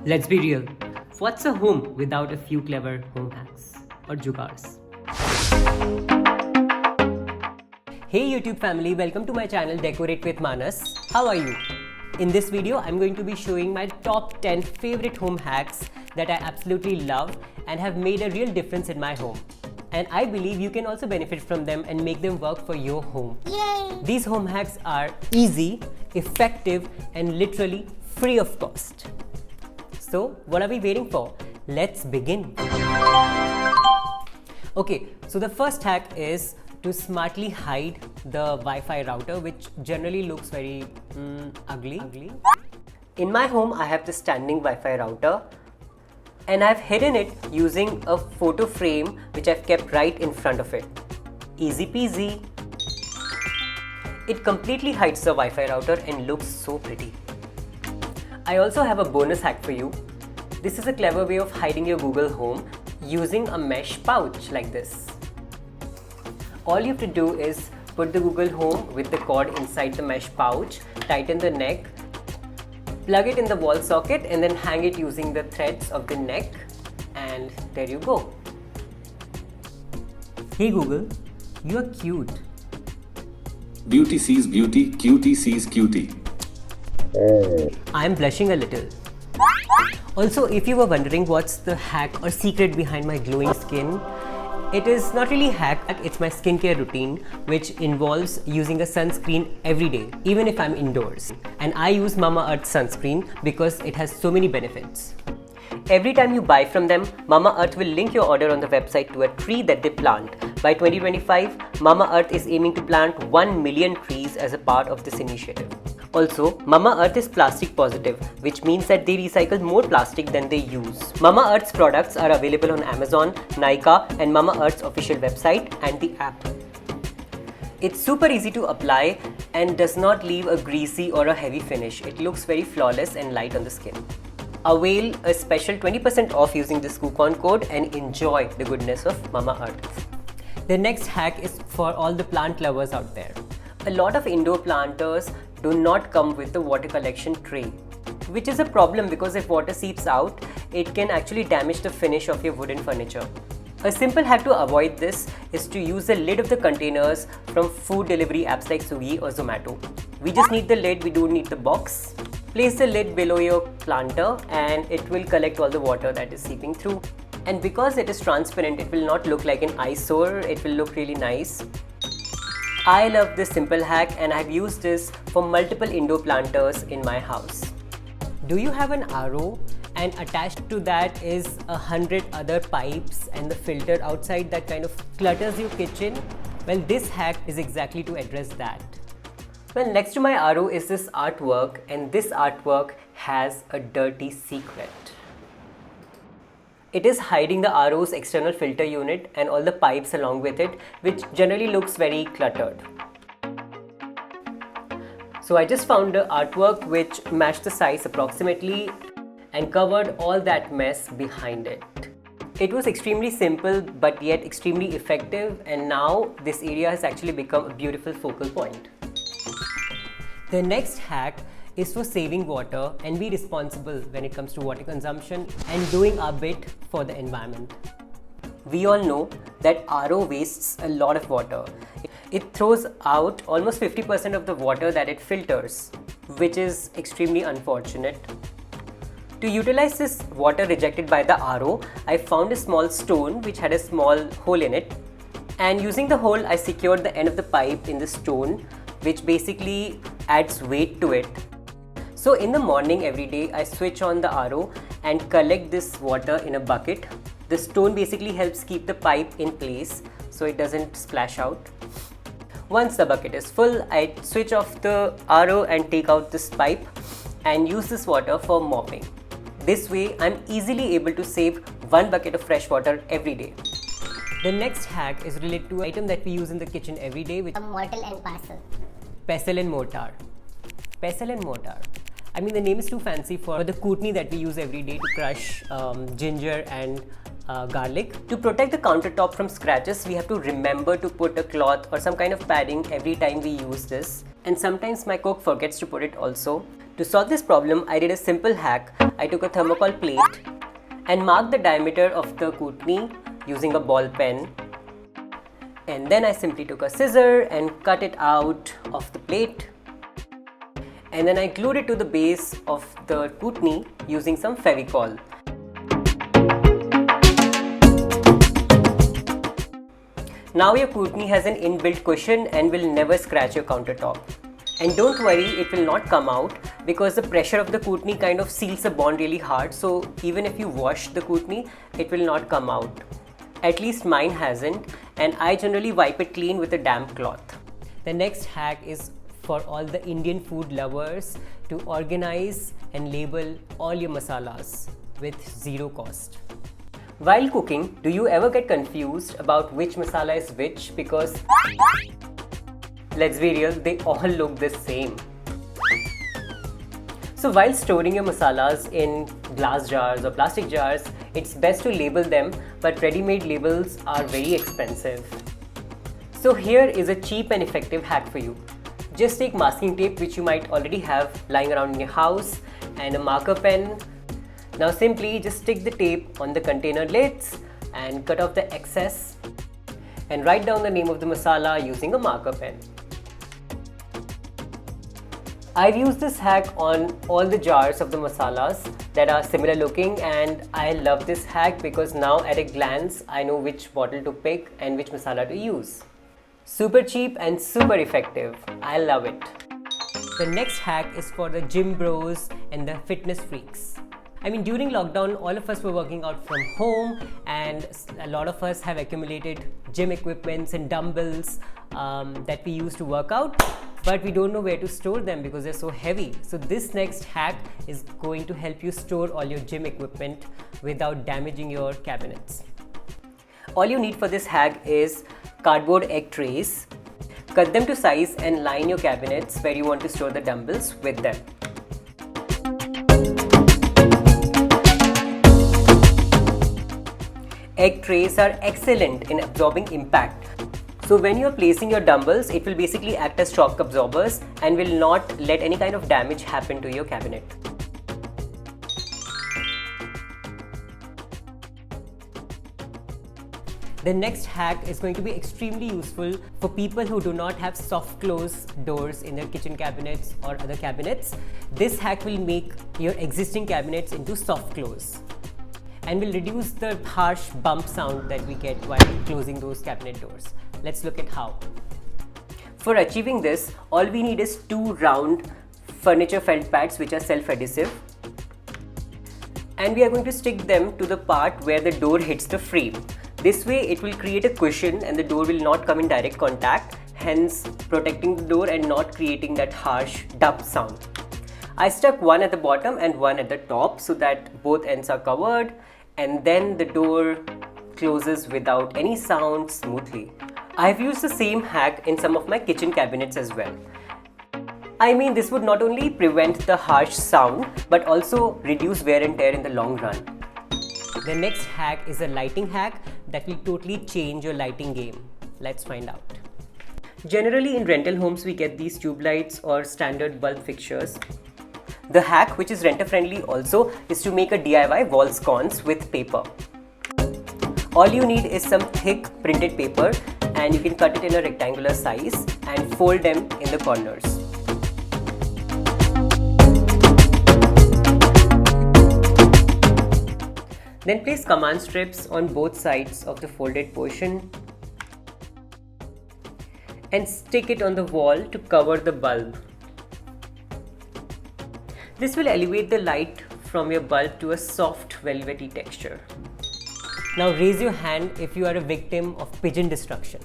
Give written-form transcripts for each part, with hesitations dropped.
Let's be real. What's a home without a few clever home hacks or jugaads? Hey YouTube family, welcome to my channel Decorate with Manas. How are you? In this video, I'm going to be showing my top 10 favorite home hacks that I absolutely love and have made a real difference in my home. And I believe you can also benefit from them and make them work for your home. Yay! These home hacks are easy, effective, and literally free of cost. So, what are we waiting for? Let's begin. Okay, so the first hack is to smartly hide the Wi-Fi router, which generally looks very ugly. In my home, I have the standing Wi-Fi router and I've hidden it using a photo frame which I've kept right in front of it. Easy peasy. It completely hides the Wi-Fi router and looks so pretty. I also have a bonus hack for you. This is a clever way of hiding your Google Home using a mesh pouch like this. All you have to do is put the Google Home with the cord inside the mesh pouch, tighten the neck, plug it in the wall socket and then hang it using the threads of the neck, and there you go. Hey Google, you are cute. Beauty sees beauty, cutie sees cutie. I am blushing a little. Also, if you were wondering what's the hack or secret behind my glowing skin, it is not really a hack, it's my skincare routine, which involves using a sunscreen every day, even if I'm indoors. And I use Mamaearth sunscreen because it has so many benefits. Every time you buy from them, Mamaearth will link your order on the website to a tree that they plant. By 2025, Mamaearth is aiming to plant 1 million trees as a part of this initiative. Also, Mamaearth is plastic positive, which means that they recycle more plastic than they use. Mamaearth's products are available on Amazon, Nykaa, and Mamaearth's official website and the app. It's super easy to apply and does not leave a greasy or a heavy finish. It looks very flawless and light on the skin. Avail a special 20% off using this coupon code and enjoy the goodness of Mamaearth. The next hack is for all the plant lovers out there. A lot of indoor planters do not come with the water collection tray, which is a problem because if water seeps out, it can actually damage the finish of your wooden furniture. A simple hack to avoid this is to use the lid of the containers from food delivery apps like Swiggy or Zomato. We just need the lid, we don't need the box. Place the lid below your planter and it will collect all the water that is seeping through. And because it is transparent, it will not look like an eyesore, it will look really nice. I love this simple hack and I've used this for multiple indoor planters in my house. Do you have an RO and attached to that is 100 other pipes and the filter outside that kind of clutters your kitchen? Well, this hack is exactly to address that. Well, next to my RO is this artwork, and this artwork has a dirty secret. It is hiding the RO's external filter unit and all the pipes along with it, which generally looks very cluttered. So I just found the artwork which matched the size approximately and covered all that mess behind it. It was extremely simple but yet extremely effective, and now this area has actually become a beautiful focal point. The next hack is for saving water and be responsible when it comes to water consumption and doing our bit for the environment. We all know that RO wastes a lot of water. It throws out almost 50% of the water that it filters, which is extremely unfortunate. To utilize this water rejected by the RO, I found a small stone which had a small hole in it, and using the hole I secured the end of the pipe in the stone, which basically adds weight to it. So in the morning every day I switch on the RO and collect this water in a bucket. The stone basically helps keep the pipe in place so it doesn't splash out. Once the bucket is full, I switch off the RO and take out this pipe and use this water for mopping. This way I'm easily able to save 1 bucket of fresh water every day. The next hack is related to an item that we use in the kitchen every day, which is mortar and pestle. Pestle and mortar. Pestle and mortar. I mean, the name is too fancy for the kootenai that we use every day to crush ginger and garlic. To protect the countertop from scratches, we have to remember to put a cloth or some kind of padding every time we use this. And sometimes my cook forgets to put it also. To solve this problem, I did a simple hack. I took a thermocol plate and marked the diameter of the kootenai using a ball pen. And then I simply took a scissor and cut it out of the plate. And then I glued it to the base of the kootenai using some Fevicol. Now your kootenai has an inbuilt cushion and will never scratch your countertop. And don't worry, it will not come out because the pressure of the kootenai kind of seals the bond really hard. So even if you wash the kootenai, it will not come out. At least mine hasn't, and I generally wipe it clean with a damp cloth. The next hack is for all the Indian food lovers to organize and label all your masalas with zero cost. While cooking, do you ever get confused about which masala is which? Because let's be real, they all look the same. So while storing your masalas in glass jars or plastic jars, it's best to label them, but ready-made labels are very expensive. So here is a cheap and effective hack for you. Just take masking tape, which you might already have lying around in your house, and a marker pen. Now simply just stick the tape on the container lids and cut off the excess and write down the name of the masala using a marker pen. I've used this hack on all the jars of the masalas that are similar looking, and I love this hack because now at a glance I know which bottle to pick and which masala to use. Super cheap and super effective. I love it. The next hack is for the gym bros and the fitness freaks. I mean, during lockdown, all of us were working out from home, and a lot of us have accumulated gym equipments and dumbbells that we use to work out, but we don't know where to store them because they're so heavy. So this next hack is going to help you store all your gym equipment without damaging your cabinets. All you need for this hack is cardboard egg trays. Cut them to size and line your cabinets where you want to store the dumbbells with them. Egg trays are excellent in absorbing impact. So when you are placing your dumbbells, it will basically act as shock absorbers and will not let any kind of damage happen to your cabinet. The next hack is going to be extremely useful for people who do not have soft close doors in their kitchen cabinets or other cabinets. This hack will make your existing cabinets into soft close and will reduce the harsh bump sound that we get while closing those cabinet doors. Let's look at how. For achieving this, all we need is 2 round furniture felt pads which are self-adhesive, and we are going to stick them to the part where the door hits the frame. This way it will create a cushion and the door will not come in direct contact, hence protecting the door and not creating that harsh dub sound. I stuck one at the bottom and one at the top so that both ends are covered, and then the door closes without any sound smoothly. I've used the same hack in some of my kitchen cabinets as well. I mean, this would not only prevent the harsh sound but also reduce wear and tear in the long run. The next hack is a lighting hack that will totally change your lighting game. Let's find out. Generally in rental homes we get these tube lights or standard bulb fixtures. The hack, which is renter friendly also, is to make a DIY wall sconce with paper. All you need is some thick printed paper, and you can cut it in a rectangular size and fold them in the corners. Then place command strips on both sides of the folded portion and stick it on the wall to cover the bulb. This will elevate the light from your bulb to a soft velvety texture. Now raise your hand if you are a victim of pigeon destruction.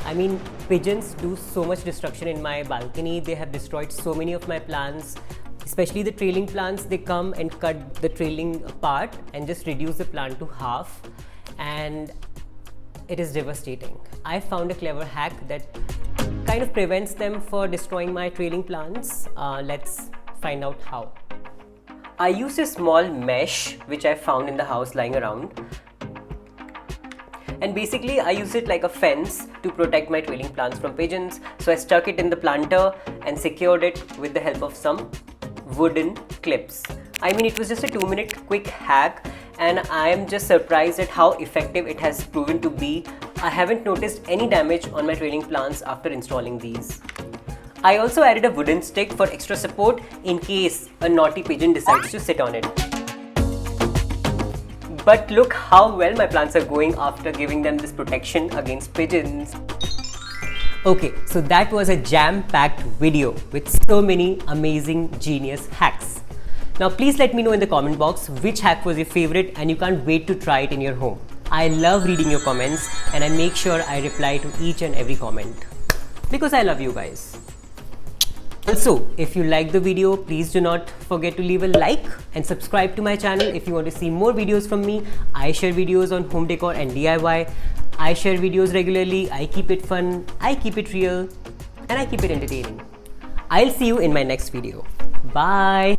I mean, pigeons do so much destruction in my balcony. They have destroyed so many of my plants, especially the trailing plants. They come and cut the trailing part and just reduce the plant to half, and it is devastating. I found a clever hack that kind of prevents them for destroying my trailing plants. Let's find out how. I used a small mesh which I found in the house lying around, and basically I used it like a fence to protect my trailing plants from pigeons. So I stuck it in the planter and secured it with the help of some wooden clips. I mean, it was just a 2-minute quick hack, and I am just surprised at how effective it has proven to be. I haven't noticed any damage on my trailing plants after installing these. I also added a wooden stick for extra support in case a naughty pigeon decides to sit on it. But look how well my plants are going after giving them this protection against pigeons. Okay, so that was a jam-packed video with so many amazing genius hacks. Now please let me know in the comment box which hack was your favorite and you can't wait to try it in your home. I love reading your comments and I make sure I reply to each and every comment because I love you guys. Also, if you like the video, please do not forget to leave a like and subscribe to my channel if you want to see more videos from me. I share videos on home decor and DIY. I share videos regularly. I keep it fun, I keep it real, and I keep it entertaining. I'll see you in my next video. Bye.